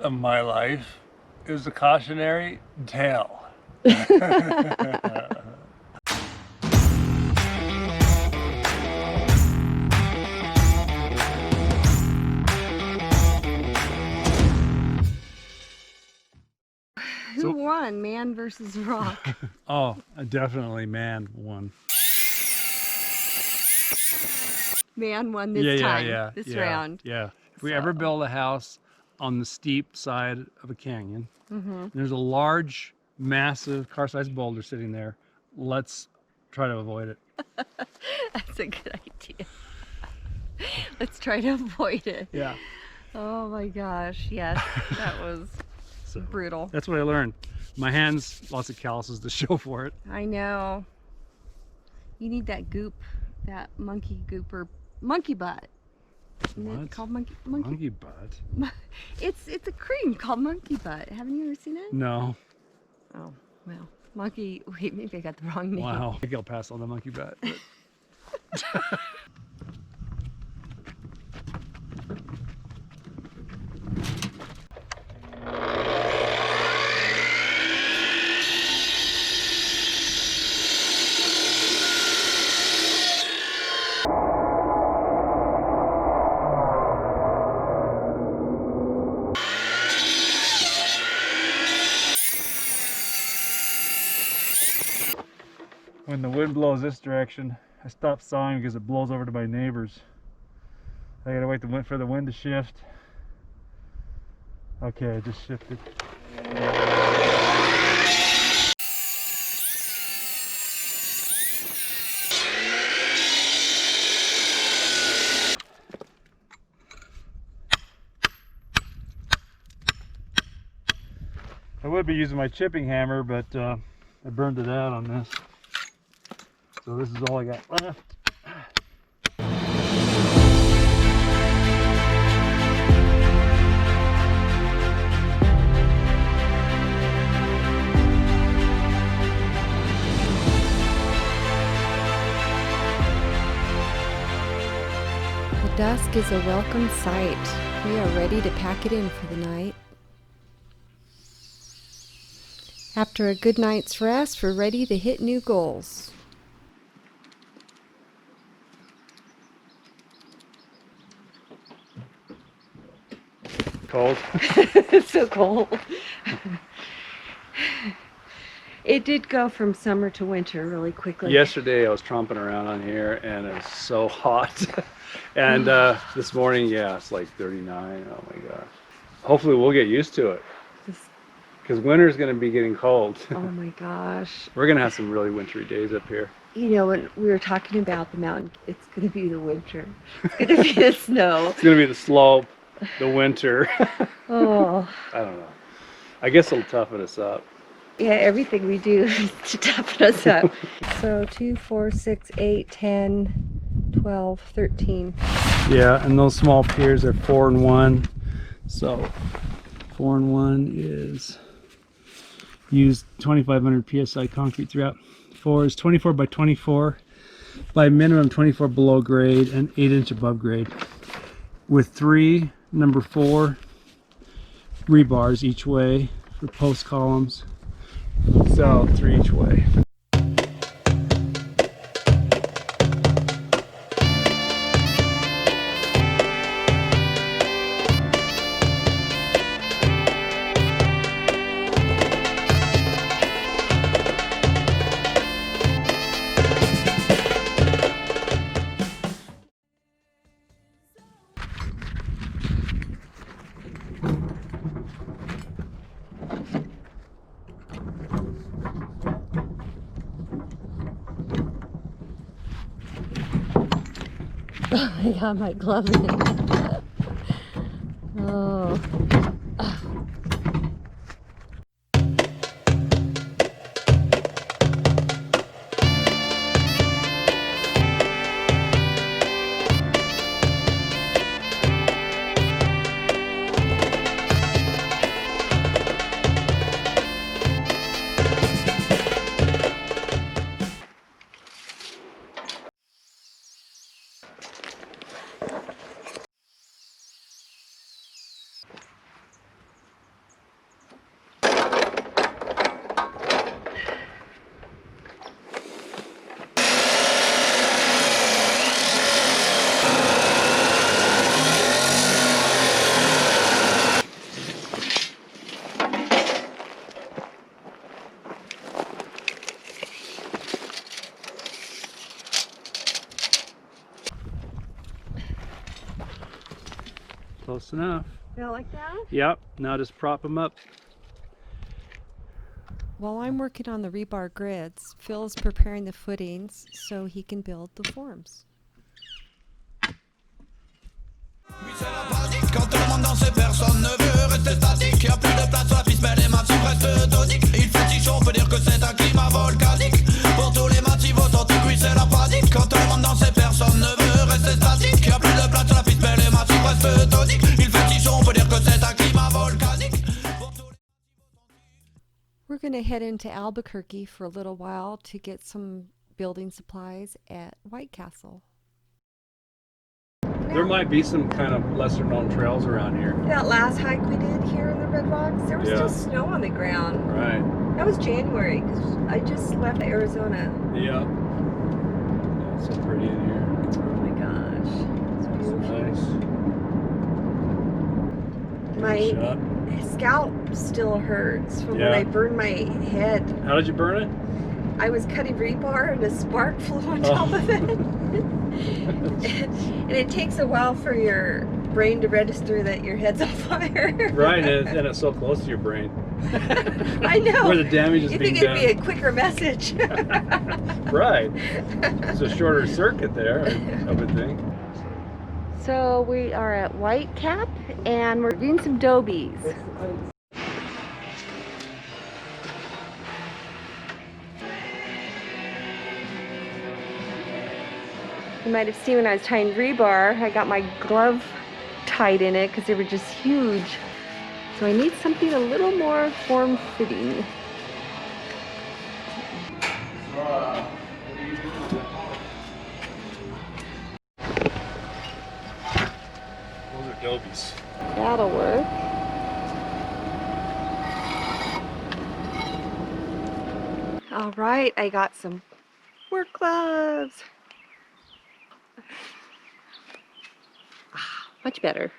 of my life is a cautionary tale. Who won, man versus rock? Oh, definitely man won. Man won this time, this round. Yeah. If we ever build a house on the steep side of a canyon, there's a large, massive car-sized boulder sitting there. Let's try to avoid it. That's a good idea. Let's try to avoid it. Yeah. Oh my gosh, yes, that was brutal. That's what I learned. My hands, lots of calluses to show for it. I know. You need that goop, that monkey goop or monkey butt. Isn't it called monkey butt? It's a cream called monkey butt. Haven't you ever seen it? No. Oh, well. Monkey, wait, maybe I got the wrong name. Wow. I think I'll pass on the monkey butt. But... When the wind blows this direction, I stop sawing because it blows over to my neighbors. I gotta wait for the wind to shift. Okay, it just shifted. I would be using my chipping hammer, but I burned it out on this. So this is all I got left. The dusk is a welcome sight. We are ready to pack it in for the night. After a good night's rest, we're ready to hit new goals. Cold? It's so cold. It did go from summer to winter really quickly. Yesterday I was tromping around on here and it was so hot. And this morning, yeah, it's like 39. Oh my gosh. Hopefully we'll get used to it. Because winter's going to be getting cold. Oh my gosh. We're going to have some really wintry days up here. You know, when we were talking about the mountain, it's going to be the winter. It's going to be the snow. It's going to be the slope, the winter. Oh. I don't know. I guess it'll toughen us up. Yeah, everything we do is to toughen us up. So 2, 4, 6, 8, 10, 12, 13. Yeah, and those small piers are 4 and 1. So 4 and 1 is use 2,500 psi concrete throughout. 4 is 24 by 24 by minimum 24 below grade and 8 inch above grade, with 3 number 4 rebars each way for post columns. So 3 each way. I got my glove in it. Oh. Close enough. Feel like that? Yep. Now just prop them up. While I'm working on the rebar grids, Phil is preparing the footings so he can build the forms. Quand tout le monde danse, personne ne veut rester statique. Y'a plus de place sur la piste, mais les maths sont presque toniques. Il fait si chaud, on peut dire que c'est un climat volcanique. Pour tous les maths authentiques, oui c'est la panique. Quand tout le monde danse, personne ne veut rester statique. Y'a plus de place sur la piste, mais les maths sont presque toniques. Il fait si chaud, on peut dire que c'est un climat volcanique. We're going to head into Albuquerque for a little while to get some building supplies at White Castle. There might be some kind of lesser known trails around here. That last hike we did here in the Red Rocks, there was Yeah. still snow on the ground. Right. That was January because I just left Arizona. Yeah. Yeah, it's so pretty in here. Oh my gosh, it's It's beautiful. nice. My Good shot. scalp still hurts from when Yeah. I burned my head. How did you burn it? I was cutting rebar and a spark flew on Oh. top of it. And it takes a while for your brain to register that your head's on fire. Right, and it's so close to your brain. I know. Where the damage is You being think it'd done. be a quicker message. Right. It's a shorter circuit there, I would think. So we are at White Cap and we're doing some dobies. You might have seen when I was tying rebar, I got my glove tied in it because they were just huge. So I need something a little more form-fitting. Those are dobies. That'll work. All right, I got some work gloves. Much better.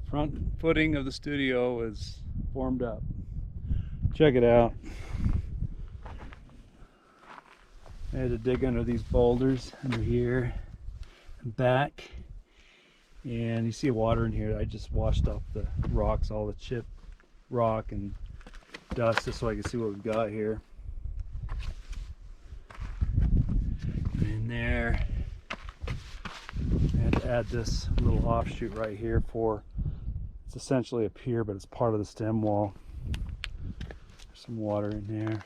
Front footing of the studio is formed up. Check it out. I had to dig under these boulders under here and back, and you see water in here. I just washed off the rocks, all the chip rock and dust, just so I can see what we've got here. In there, I had to add this little offshoot right here for, it's essentially a pier, but it's part of the stem wall. There's some water in there.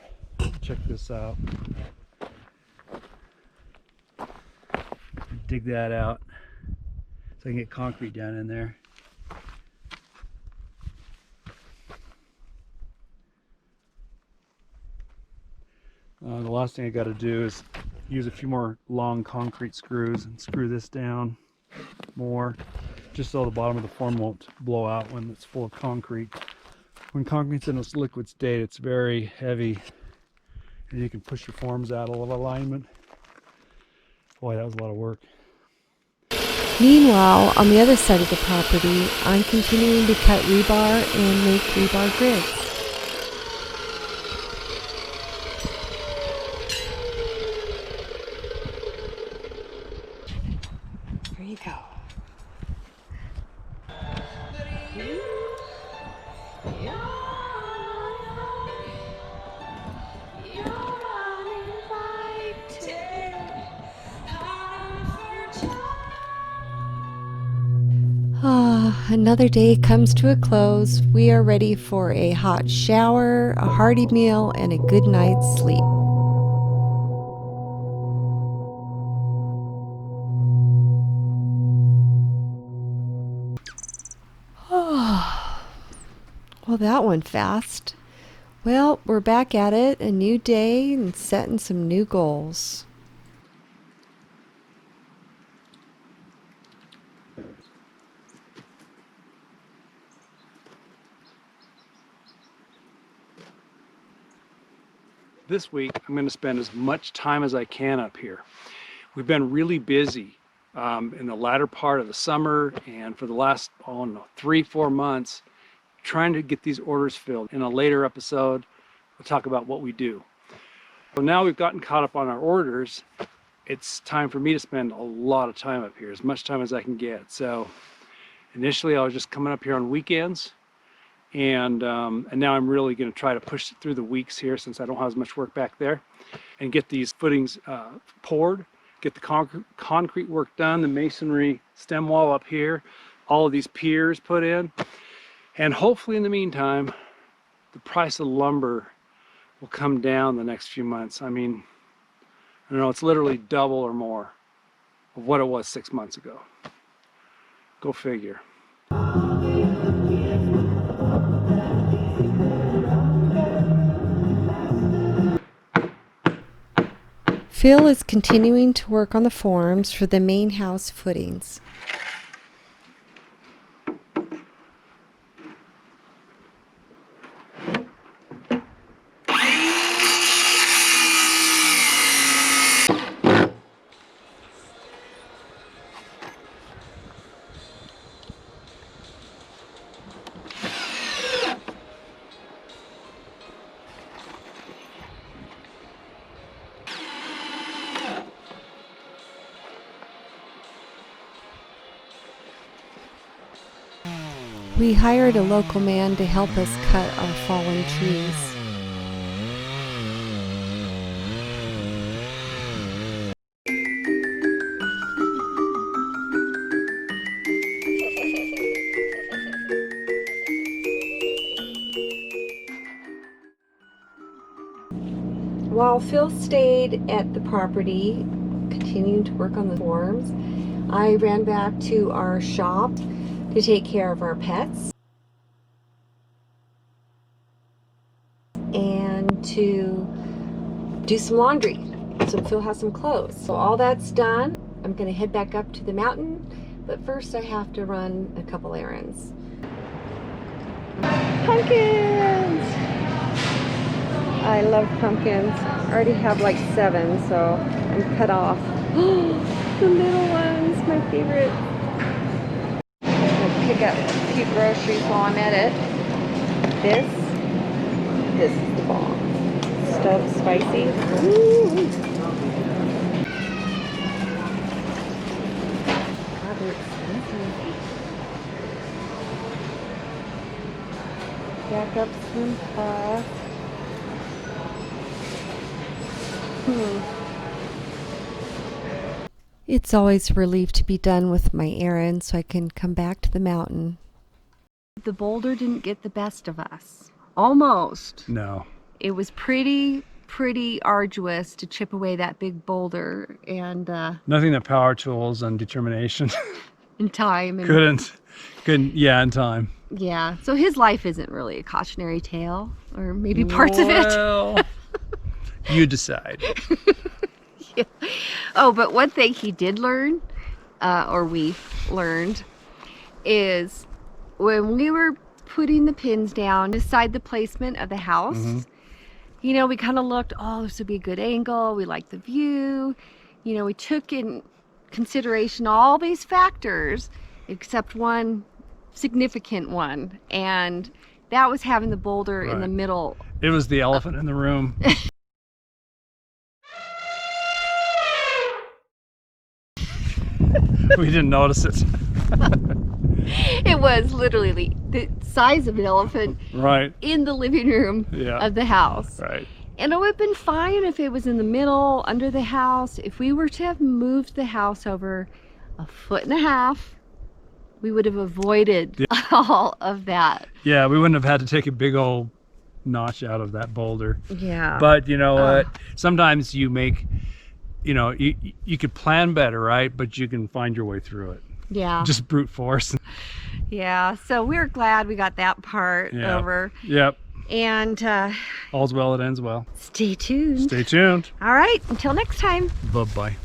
Check this out. Dig that out so I can get concrete down in there. The last thing I got to do is use a few more long concrete screws and screw this down more, just so the bottom of the form won't blow out when it's full of concrete. When concrete's in its liquid state, it's very heavy and you can push your forms out of alignment. Boy, that was a lot of work. Meanwhile, on the other side of the property, I'm continuing to cut rebar and make rebar grids. you go. Another day comes to a close. We are ready for a hot shower, a hearty meal, and a good night's sleep. Well, that went fast. Well, we're back at it, a new day and setting some new goals. This week, I'm going to spend as much time as I can up here. We've been really busy in the latter part of the summer and for the last, 3-4 months, trying to get these orders filled. In a later episode, we'll talk about what we do. So now we've gotten caught up on our orders. It's time for me to spend a lot of time up here, as much time as I can get. So initially I was just coming up here on weekends, and now I'm really going to try to push it through the weeks here since I don't have as much work back there, and get these footings poured, get the concrete work done, the masonry stem wall up here, all of these piers put in, and hopefully in the meantime the price of lumber will come down the next few months. I mean, I don't know, it's literally double or more of what it was 6 months ago. Go figure. Phil is continuing to work on the forms for the main house footings. We hired a local man to help us cut our fallen trees. While Phil stayed at the property, continuing to work on the forms, I ran back to our shop to take care of our pets and to do some laundry. So Phil has some clothes. So all that's done. I'm gonna head back up to the mountain, but first I have to run a couple errands. Pumpkins! I love pumpkins. I already have like 7, so I'm cut off. The little ones, my favorite. Pick up a few groceries while I'm at it. This is the bomb. Stuffed spicy. Ooh. God, they're expensive. Back up some pot. It's always a relief to be done with my errands so I can come back to the mountain. The boulder didn't get the best of us. Almost. No. It was pretty arduous to chip away that big boulder, and Nothing that power tools and determination in time. And, couldn't, yeah, in time. yeah, so his life isn't really a cautionary tale, or maybe parts of it. Well, you decide. Yeah. Oh, but one thing he did learn, or we learned, is when we were putting the pins down, decide the placement of the house, you know, we kind of looked, oh, this would be a good angle, we like the view, you know, we took in consideration all these factors except one significant one, and that was having the boulder in the middle. It was the elephant in the room. We didn't notice it. It was literally the size of an elephant Right. in the living room Yeah. of the house. Right. And it would have been fine if it was in the middle, under the house. If we were to have moved the house over 1.5 feet, we would have avoided all of that. Yeah, we wouldn't have had to take a big old notch out of that boulder. Yeah. But you know what? Sometimes you make, you know, you could plan better, right? But you can find your way through it. Yeah. Just brute force. Yeah. So we're glad we got that part Yeah. over. Yep. And All's well that ends well. stay tuned. Stay tuned. All right. Until next time. Bye-bye.